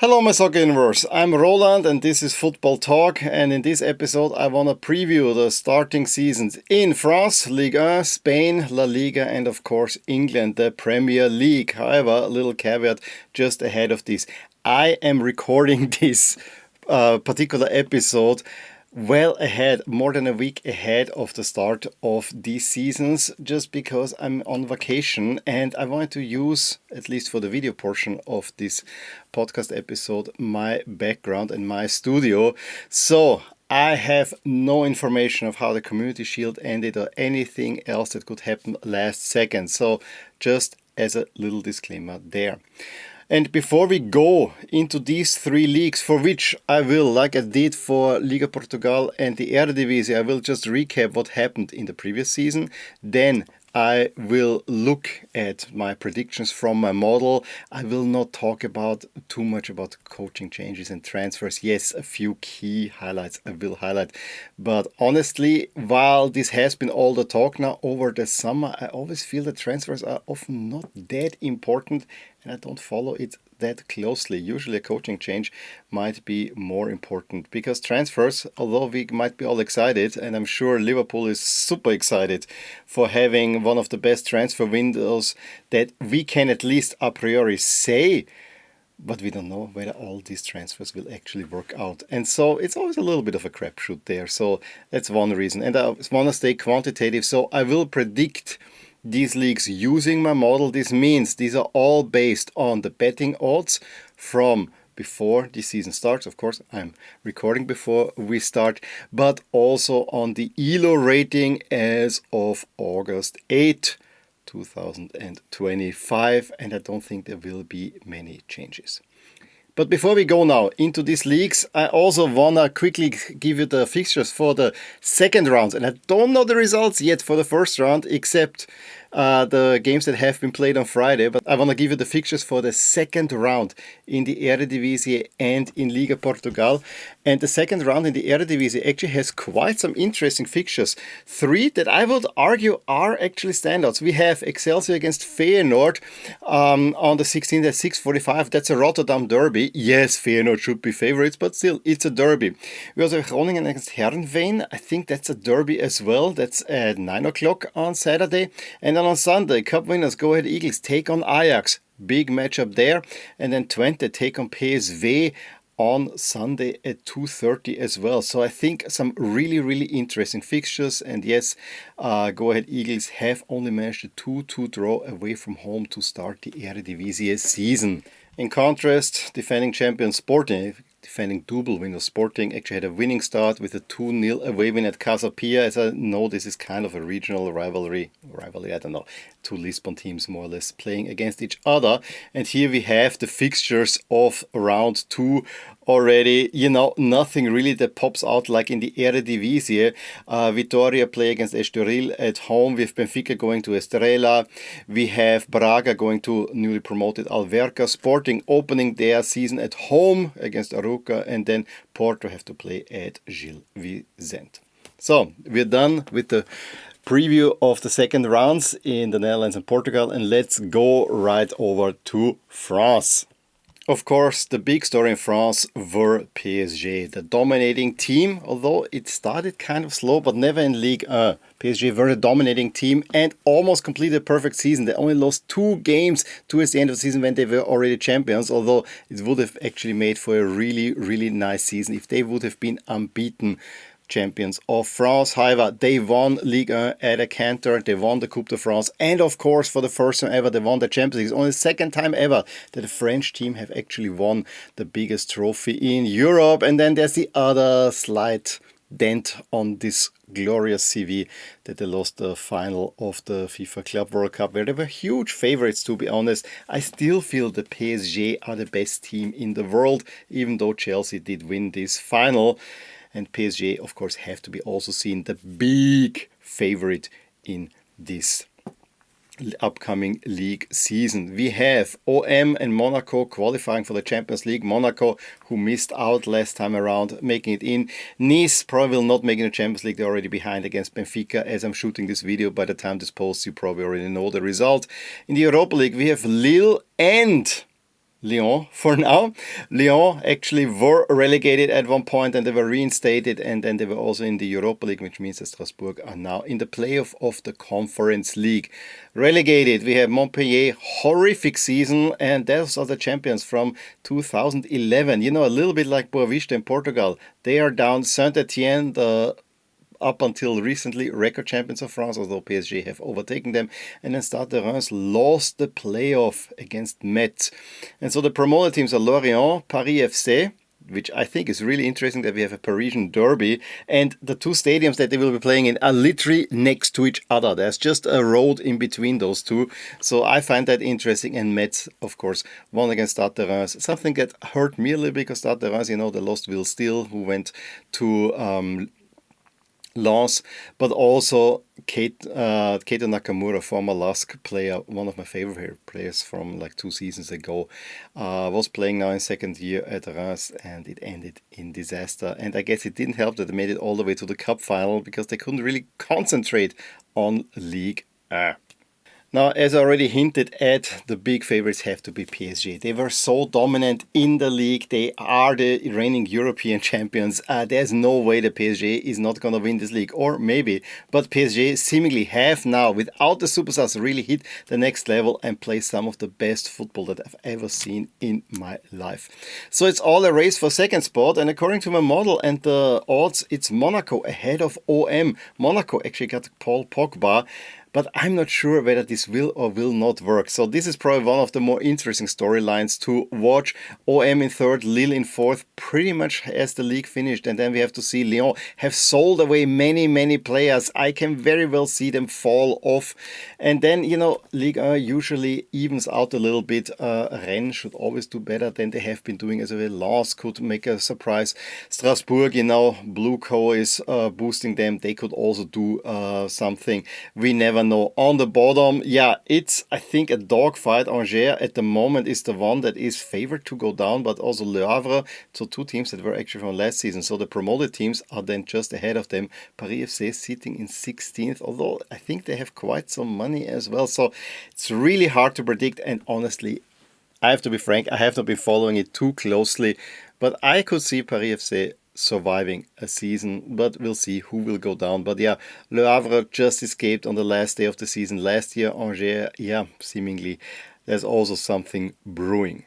Hello my soccer universe, I'm Roland and this is Football Talk, and in this episode I want to preview the starting seasons in France, Ligue, Spain, La Liga, and of course England, the Premier League. However, a little caveat just ahead of this. I am recording this particular episode well ahead, more than a week ahead of the start of these seasons, just because I'm on vacation and I wanted to use, at least for the video portion of this podcast episode, my background and my studio. So I have no information of how the Community Shield ended or anything else that could happen last second. So just as a little disclaimer there. And before we go into these three leagues, for which I will, like I did for Liga Portugal and the Eredivisie, I will just recap what happened in the previous season. Then I will look at my predictions from my model. I will not talk too much about coaching changes and transfers. Yes, a few key highlights I will highlight. But honestly, while this has been all the talk now over the summer, I always feel that transfers are often not that important and I don't follow it that closely. Usually a coaching change might be more important because transfers, although we might be all excited, and I'm sure Liverpool is super excited for having one of the best transfer windows that we can at least a priori say, but we don't know whether all these transfers will actually work out. And so it's always a little bit of a crapshoot there. So that's one reason. And I want to stay quantitative, so I will predict these leagues using my model. This means these are all based on the betting odds from before the season starts. Of course, I'm recording before we start, but also on the ELO rating as of August 8, 2025, and I don't think there will be many changes. But before we go now into these leagues, I also want to quickly give you the fixtures for the second round. And I don't know the results yet for the first round, except the games that have been played on Friday. But I want to give you the fixtures for the second round in the Eredivisie and in Liga Portugal. And the second round in the Eredivisie actually has quite some interesting fixtures. Three that I would argue are actually standouts. We have Excelsior against Feyenoord on the 16th at 6:45. That's a Rotterdam derby. Yes, Feyenoord should be favorites, but still, it's a derby. We also have Groningen against Heerenveen. I think that's a derby as well. That's at 9 o'clock on Saturday. And then on Sunday, Cup winners Go Ahead Eagles take on Ajax. Big matchup there. And then Twente take on PSV on Sunday at 2:30 as well. So I think some really interesting fixtures. And yes, Go Ahead Eagles have only managed a 2-2 draw away from home to start the Eredivisie season. In contrast, defending champion Sporting, defending double winner Sporting, actually had a winning start with a 2-0 away win at Casa Pia. As I know, this is kind of a regional rivalry, I don't know, two Lisbon teams more or less playing against each other. And here we have the fixtures of round 2 already. You know, nothing really that pops out like in the Eredivisie. Vitória play against Estoril at home. We have Benfica going to Estrela. We have Braga going to newly promoted Alverca. Sporting opening their season at home against Arouca. And then Porto have to play at Gil Vicente. So we're done with the preview of the second rounds in the Netherlands and Portugal, and let's go right over to France. Of course, the big story in France were PSG, the dominating team, although it started kind of slow, but never in Ligue 1. PSG were a dominating team and almost completed a perfect season. They only lost 2 games towards the end of the season when they were already champions, although it would have actually made for a really nice season if they would have been unbeaten champions of France. However, they won Ligue 1 at a canter, they won the Coupe de France, and of course, for the first time ever, they won the Champions League. It's only the second time ever that a French team have actually won the biggest trophy in Europe. And then there's the other slight dent on this glorious CV that they lost the final of the FIFA Club World Cup, where they were huge favorites, to be honest. I still feel the PSG are the best team in the world, even though Chelsea did win this final. And PSG, of course, have to be also seen the big favorite in this upcoming league season. We have OM and Monaco qualifying for the Champions League. Monaco, who missed out last time around, making it in. Nice probably will not make it in the Champions League. They're already behind against Benfica. As I'm shooting this video, by the time this posts, you probably already know the result. In the Europa League, we have Lille and Lyon for now. Lyon actually were relegated at one point and they were reinstated, and then they were also in the Europa League, which means that Strasbourg are now in the playoff of the Conference League. Relegated, we have Montpellier, horrific season, and those are the champions from 2011. You know, a little bit like Boavista in Portugal. They are down. Saint-Etienne, the up until recently record champions of France, although PSG have overtaken them. And then Stade de Reims lost the playoff against Metz. And so the promoted teams are Lorient, Paris FC, which I think is really interesting that we have a Parisian derby, and the two stadiums that they will be playing in are literally next to each other. There's just a road in between those two. So I find that interesting. And Metz, of course, won against Stade de Reims. Something that hurt me a little bit because Stade de Reims, you know, they lost Will Steele, who went to Lens, but also Keito Nakamura, former LASK player, one of my favorite players from like 2 seasons ago, was playing now in second year at Reims, and it ended in disaster. And I guess it didn't help that they made it all the way to the cup final because they couldn't really concentrate on Ligue 1. Now, as I already hinted at, the big favorites have to be PSG. They were so dominant in the league. They are the reigning European champions. There's no way that PSG is not going to win this league. Or maybe. But PSG seemingly have now, without the superstars, really hit the next level and play some of the best football that I've ever seen in my life. So it's all a race for second spot. And according to my model and the odds, it's Monaco ahead of OM. Monaco actually got Paul Pogba. But I'm not sure whether this will or will not work. So this is probably one of the more interesting storylines to watch. OM in third, Lille in fourth, pretty much as the league finished. And then we have to see Lyon have sold away many players. I can very well see them fall off. And then, you know, Ligue 1 usually evens out a little bit. Rennes should always do better than they have been doing as well. Lens could make a surprise. Strasbourg, you know, Blue Co is boosting them. They could also do something. We never know. On the bottom, yeah, it's, I think, a dogfight. Angers at the moment is the one that is favored to go down, but also Le Havre. So 2 teams that were actually from last season. So the promoted teams are then just ahead of them. Paris FC sitting in 16th, although I think they have quite some money as well. So it's really hard to predict. And honestly, I have to be frank, I have not been following it too closely, but I could see Paris FC surviving a season, but we'll see who will go down. But yeah, Le Havre just escaped on the last day of the season last year. Angers, yeah, seemingly there's also something brewing.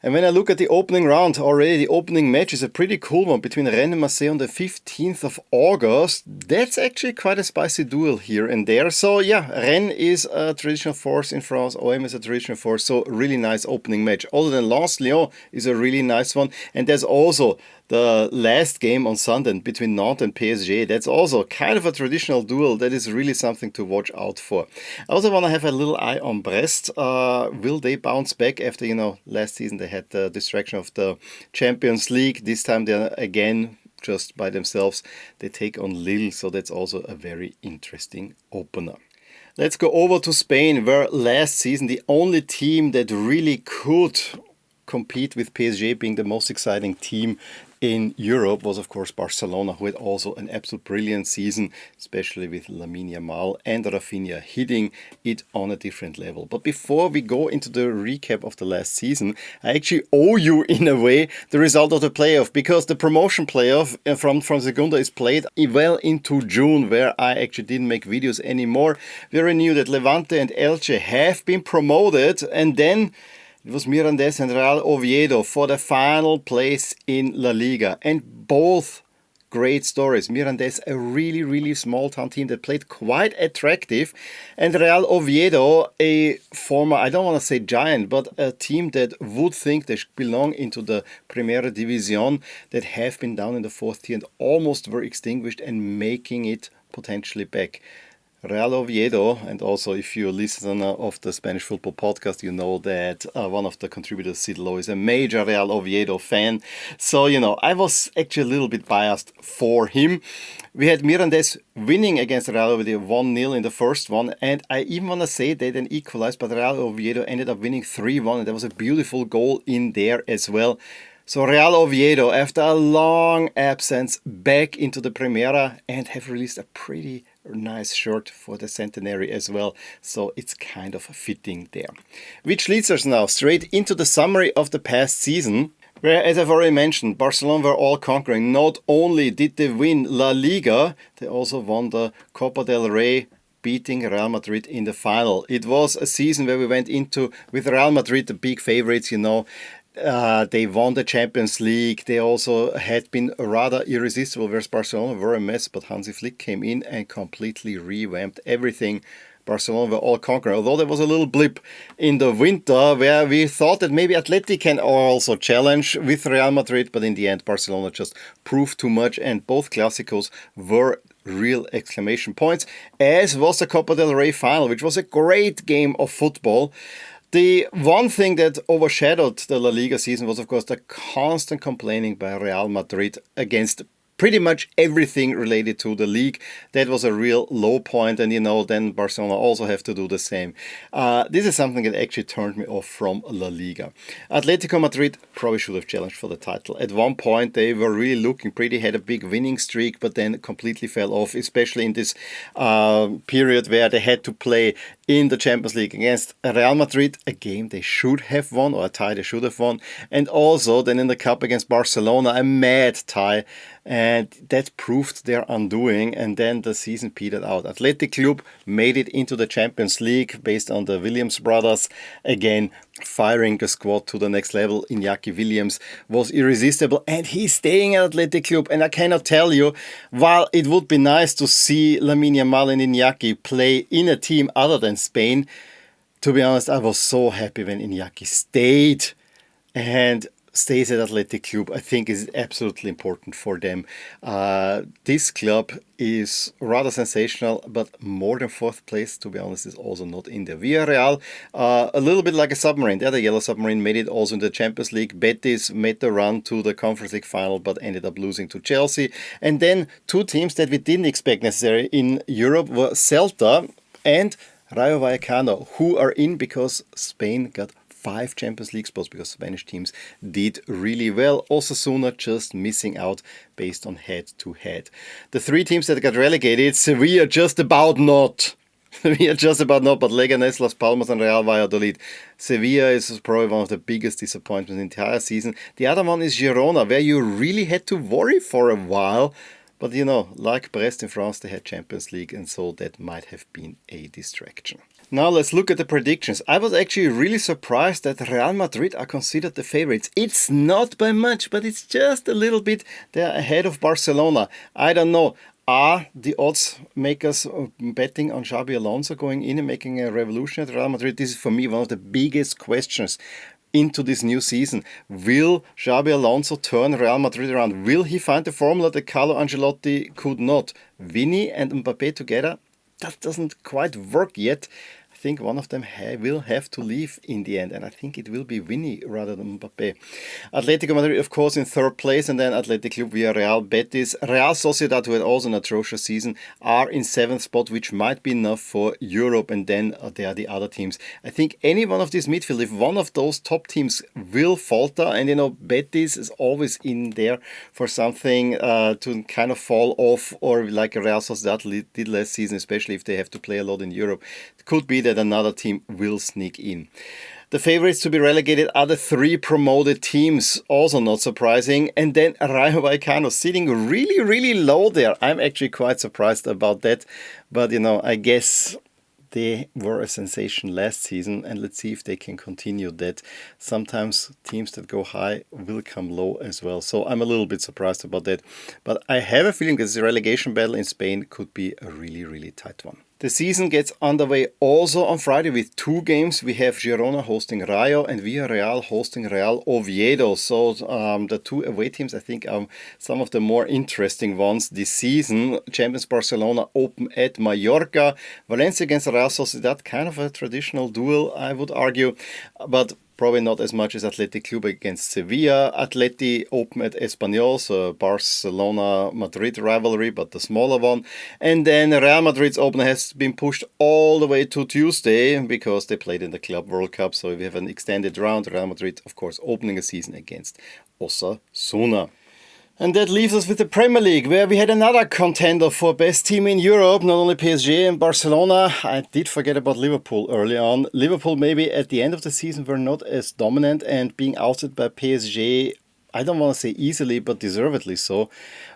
And when I look at the opening round, already the opening match is a pretty cool one between Rennes and Marseille on the 15th of August. That's actually quite a spicy duel here and there. So yeah, Rennes is a traditional force in France, OM is a traditional force, so really nice opening match. Other than Lens, Lyon is a really nice one. And there's also the last game on Sunday between Nantes and PSG. That's also kind of a traditional duel that is really something to watch out for. I also want to have a little eye on Brest. Will they bounce back after, you know, last season they had the distraction of the Champions League. This time they're again just by themselves. They take on Lille, so that's also a very interesting opener. Let's go over to Spain, where last season the only team that really could compete with PSG being the most exciting team in Europe was, of course, Barcelona, who had also an absolute brilliant season, especially with Lamine Yamal and Rafinha hitting it on a different level. But before we go into the recap of the last season, I actually owe you, in a way, the result of the playoff, because the promotion playoff from Segunda is played well into June, where I actually didn't make videos anymore. We already knew that Levante and Elche have been promoted, and then it was Mirandés and Real Oviedo for the final place in La Liga. And both great stories. Mirandés, a really small town team that played quite attractive. And Real Oviedo, a former, I don't want to say giant, but a team that would think they should belong into the Primera División, that have been down in the 4th tier and almost were extinguished and making it potentially back. Real Oviedo, and also if you're a listener of the Spanish Football Podcast, you know that one of the contributors, Sidlo, is a major Real Oviedo fan. So, you know, I was actually a little bit biased for him. We had Mirandés winning against Real Oviedo 1-0 in the first one, and I even want to say they then equalized, but Real Oviedo ended up winning 3-1, and there was a beautiful goal in there as well. So Real Oviedo, after a long absence, back into the Primera and have released a pretty nice shirt for the centenary as well. So it's kind of fitting there. Which leads us now straight into the summary of the past season, where, as I've already mentioned, Barcelona were all conquering. Not only did they win La Liga, they also won the Copa del Rey, beating Real Madrid in the final. It was a season where we went into, with Real Madrid, the big favorites, they won the Champions League. They also had been rather irresistible, whereas Barcelona were a mess, but Hansi Flick came in and completely revamped everything. Barcelona were all conquering, although there was a little blip in the winter where we thought that maybe Athletic can also challenge with Real Madrid, but in the end Barcelona just proved too much, and both Clásicos were real exclamation points, as was the Copa del Rey final, which was a great game of football. The one thing that overshadowed the La Liga season was, of course, the constant complaining by Real Madrid against pretty much everything related to the league. That was a real low point, and then Barcelona also have to do the same. This is something that actually turned me off from La Liga. Atletico Madrid probably should have challenged for the title. At one point they were really looking pretty, had a big winning streak, but then completely fell off, especially in this period where they had to play in the Champions League against Real Madrid, a game they should have won, or a tie they should have won, and also then in the Cup against Barcelona, a mad tie, and that proved their undoing, and then the season petered out. Athletic Club made it into the Champions League based on the Williams brothers, again firing the squad to the next level. Iñaki Williams was irresistible, and he's staying at Athletic Club, and I cannot tell you, while it would be nice to see Lamine Yamal and Iñaki play in a team other than Spain, to be honest, I was so happy when Iñaki stayed and stays at Athletic Club. I think is absolutely important for them. This club is rather sensational, but more than fourth place, to be honest, is also not in there. Villarreal, a little bit like a submarine. The yellow submarine made it also in the Champions League. Betis made the run to the Conference League final, but ended up losing to Chelsea. And then two teams that we didn't expect necessarily in Europe were Celta and Rayo Vallecano, who are in because Spain got 5 Champions League spots, because Spanish teams did really well. Osasuna just missing out based on head-to-head. The 3 teams that got relegated, Sevilla just about not. Sevilla just about not, but Leganés, Las Palmas and Real Valladolid. Sevilla is probably one of the biggest disappointments in the entire season. The other one is Girona, where you really had to worry for a while. But like Brest in France, they had Champions League, and so that might have been a distraction. Now let's look at the predictions. I was actually really surprised that Real Madrid are considered the favorites. It's not by much, but it's just a little bit. They're ahead of Barcelona. I don't know. Are the odds makers betting on Xabi Alonso going in and making a revolution at Real Madrid? This is for me one of the biggest questions into this new season. Will Xabi Alonso turn Real Madrid around? Will he find the formula that Carlo Ancelotti could not? Vini and Mbappé together? That doesn't quite work yet. I think one of them will have to leave in the end, and I think it will be Vini rather than Mbappé. Atletico Madrid, of course, in 3rd place, and then Athletic Club, Villarreal, Betis. Real Sociedad, who had also an atrocious season, are in 7th spot, which might be enough for Europe, and then there are the other teams. I think any one of these midfield, if one of those top teams will falter, and Betis is always in there for something to kind of fall off, or like Real Sociedad did last season, especially if they have to play a lot in Europe. It could be that another team will sneak in. The favorites to be relegated are the 3 promoted teams, also not surprising. And then Rayo Vallecano sitting really, really low there. I'm actually quite surprised about that. But, I guess they were a sensation last season, and let's see if they can continue that. Sometimes teams that go high will come low as well. So I'm a little bit surprised about that. But I have a feeling that the relegation battle in Spain could be a really, really tight one. The season gets underway also on Friday with 2 games. We have Girona hosting Rayo and Villarreal hosting Real Oviedo. So the 2 away teams, I think, are some of the more interesting ones this season. Champions Barcelona open at Mallorca. Valencia against Real Sociedad, kind of a traditional duel, I would argue. But probably not as much as Athletic Club against Sevilla. Atleti open at Espanyol, so Barcelona-Madrid rivalry, but the smaller one. And then Real Madrid's opener has been pushed all the way to Tuesday because they played in the Club World Cup. So we have an extended round. Real Madrid, of course, opening a season against Osasuna. And that leaves us with the Premier League, where we had another contender for best team in Europe, not only PSG and Barcelona. I did forget about Liverpool early on. Liverpool maybe at the end of the season were not as dominant, and being ousted by PSG, I don't want to say easily, but deservedly so,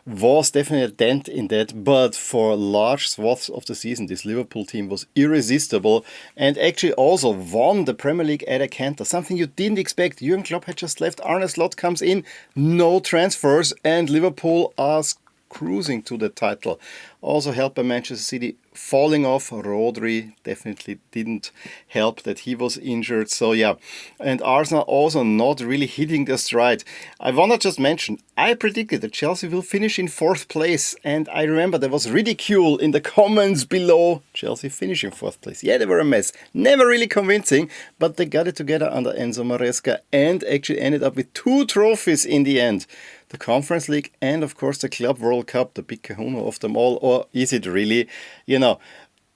was definitely a dent in that. But for large swaths of the season, this Liverpool team was irresistible and actually also won the Premier League at a canter. Something you didn't expect. Jurgen Klopp had just left. Arne Slot comes in, no transfers, and Liverpool are cruising to the title. Also helped by Manchester City falling off. Rodri definitely didn't help that he was injured. So yeah, and Arsenal also not really hitting their stride. I want to just mention, I predicted that Chelsea will finish in 4th place, and I remember there was ridicule in the comments below. Chelsea finish in 4th place. Yeah, they were a mess. Never really convincing, but they got it together under Enzo Maresca and actually ended up with 2 trophies in the end. The Conference League and of course the Club World Cup, the big kahuna of them all. Or is it really? You know,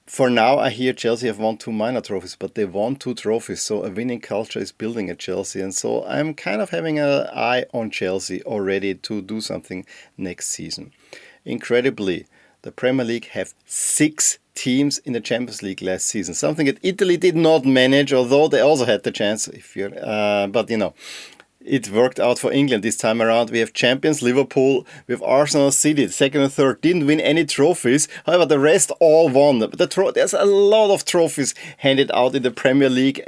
for now I hear Chelsea have won 2 minor trophies, but they won 2 trophies, so a winning culture is building at Chelsea, and so I'm kind of having an eye on Chelsea already to do something next season. Incredibly, the Premier League have 6 teams in the Champions League last season, something that Italy did not manage, although they also had the chance. But you know, it worked out for England this time around. We have champions Liverpool, we have Arsenal, City, 2nd and 3rd, didn't win any trophies. However, the rest all won. There's a lot of trophies handed out in the Premier League.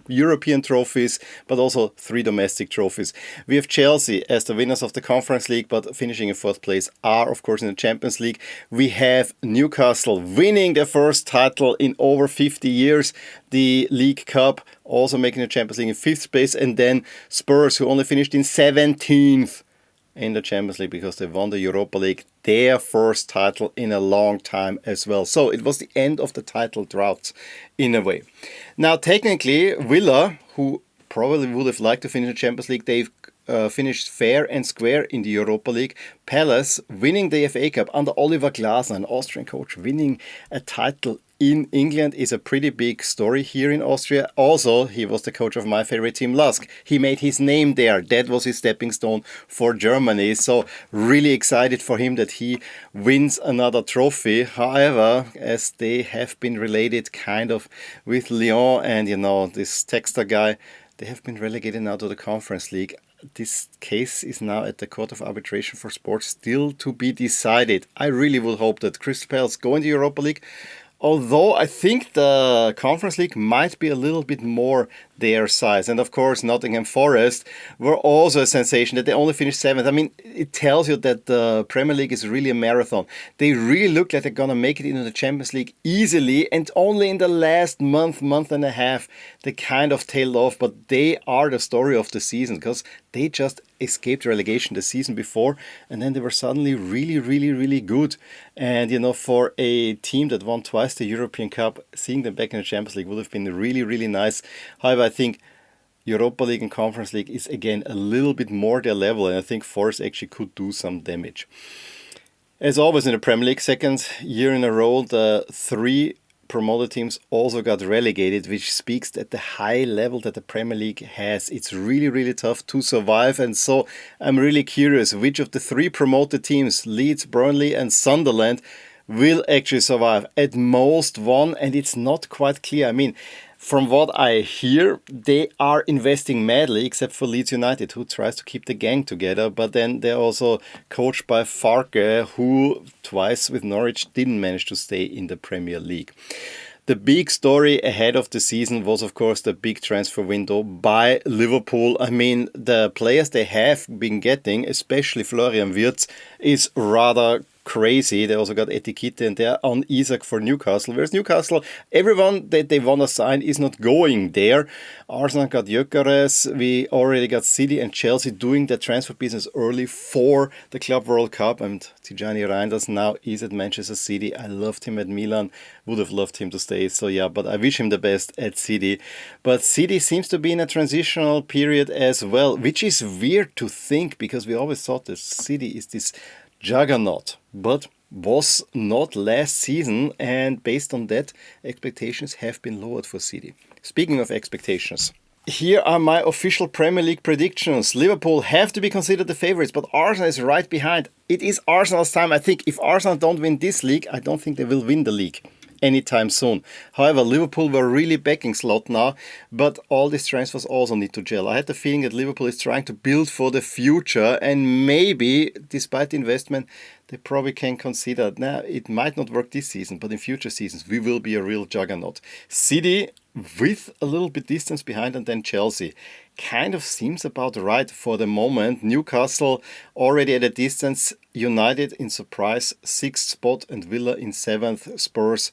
European trophies, but also 3 domestic trophies. We have Chelsea as the winners of the Conference League, but finishing in 4th place, are of course in the Champions League. We have Newcastle winning their first title in over 50 years, the League Cup, also making the Champions League in 5th place, and then Spurs, who only finished in 17th in the Champions League because they won the Europa League, their first title in a long time as well. So it was the end of the title drought in a way. Now technically Villa, who probably would have liked to finish the Champions League, they've finished fair and square in the Europa League. Palace winning the FA Cup under Oliver Glasner, an Austrian coach, winning a title in England is a pretty big story here in Austria. Also, he was the coach of my favorite team, Lask. He made his name there. That was his stepping stone for Germany. So really excited for him that he wins another trophy. However, as they have been related kind of with Lyon and, you know, this Texter guy, they have been relegated now to the Conference League. This case is now at the Court of Arbitration for Sport, still to be decided. I really would hope that Crystal Palace go in the Europa League. Although I think the Conference League might be a little bit more their size. And of course, Nottingham Forest were also a sensation that they only finished 7th. I mean, it tells you that the Premier League is really a marathon. They really look like they're going to make it into the Champions League easily. And only in the last month and a half, they kind of tailed off. But they are the story of the season because they just escaped relegation the season before, and then they were suddenly really good. And you know, for a team that won twice the European Cup, seeing them back in the Champions League would have been really nice. However, I think Europa League and Conference League is again a little bit more their level, and I think Forest actually could do some damage. As always in the Premier League, 2nd year in a row, the 3 promoted teams also got relegated, which speaks at the high level that the Premier League has. It's really tough to survive, and so I'm really curious which of the 3 promoted teams, Leeds, Burnley and Sunderland, will actually survive. At most 1, and it's not quite clear. I mean, from what I hear, they are investing madly, except for Leeds United, who tries to keep the gang together. But then they're also coached by Farke, who twice with Norwich didn't manage to stay in the Premier League. The big story ahead of the season was, of course, the big transfer window by Liverpool. I mean, the players they have been getting, especially Florian Wirtz, is rather crazy. They also got Etiquette and they're on Isak for Newcastle. Whereas Newcastle, everyone that they want to sign is not going there. Arsenal got Gyökeres. We already got City and Chelsea doing the transfer business early for the Club World Cup. And Tijani Reinders now is at Manchester City. I loved him at Milan. Would have loved him to stay. So yeah, but I wish him the best at City. But City seems to be in a transitional period as well, which is weird to think because we always thought that City is this juggernaut, but was not last season, and based on that, expectations have been lowered for City. Speaking of expectations, Here are my official Premier League predictions. Liverpool have to be considered the favourites, but Arsenal is right behind. It is Arsenal's time. I think if Arsenal don't win this league, I don't think they will win the league anytime soon. However, Liverpool were really backing slot now, but all these transfers also need to gel. I had the feeling that Liverpool is trying to build for the future, and maybe, despite the investment, they probably can consider, now it might not work this season, but in future seasons we will be a real juggernaut. City with a little bit distance behind, and then Chelsea. Kind of seems about right for the moment. Newcastle already at a distance. United in surprise 6th spot and Villa in 7th. Spurs,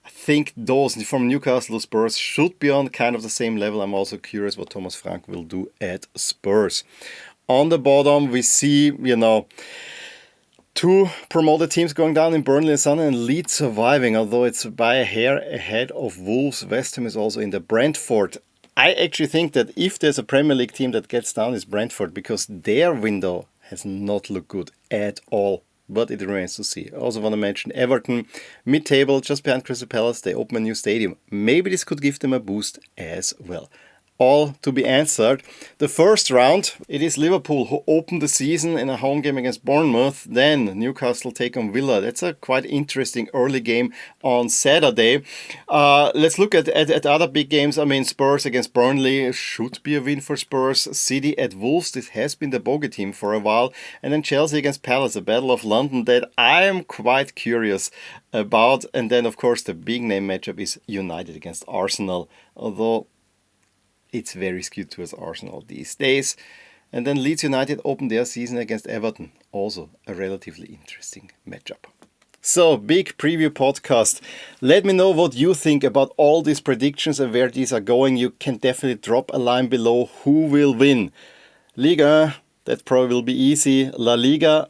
I think those from Newcastle to Spurs should be on kind of the same level. I'm also curious what Thomas Frank will do at Spurs. On the bottom we see, two promoted teams going down in Burnley and Sunderland, and Leeds surviving, although it's by a hair ahead of Wolves. West Ham is also in the. Brentford. I actually think that if there's a Premier League team that gets down, it's Brentford, because their window has not looked good at all. But it remains to see. I also want to mention Everton, mid-table, just behind Crystal Palace. They open a new stadium. Maybe this could give them a boost as well. All to be answered. The first round, it is Liverpool who opened the season in a home game against Bournemouth. Then Newcastle take on Villa. That's a quite interesting early game on Saturday. Let's look at other big games. I mean, Spurs against Burnley should be a win for Spurs. City at Wolves, this has been the bogey team for a while. And then Chelsea against Palace, a Battle of London that I am quite curious about. And then, of course, the big name matchup is United against Arsenal. Although it's very skewed towards Arsenal these days. And then Leeds United opened their season against Everton. Also a relatively interesting matchup. So, big preview podcast. Let me know what you think about all these predictions and where these are going. You can definitely drop a line below who will win. Liga, that probably will be easy. La Liga,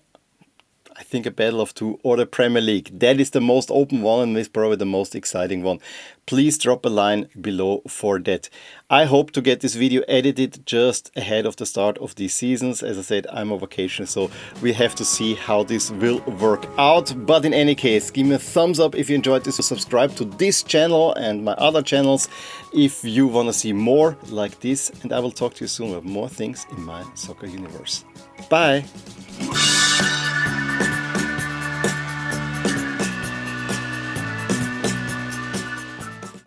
I think a battle of two, or the Premier League. That is the most open one and is probably the most exciting one. Please drop a line below for that. I hope to get this video edited just ahead of the start of these seasons. As I said, I'm on vacation, so we have to see how this will work out. But in any case, give me a thumbs up if you enjoyed this. Subscribe to this channel and my other channels if you want to see more like this. And I will talk to you soon with more things in my soccer universe. Bye!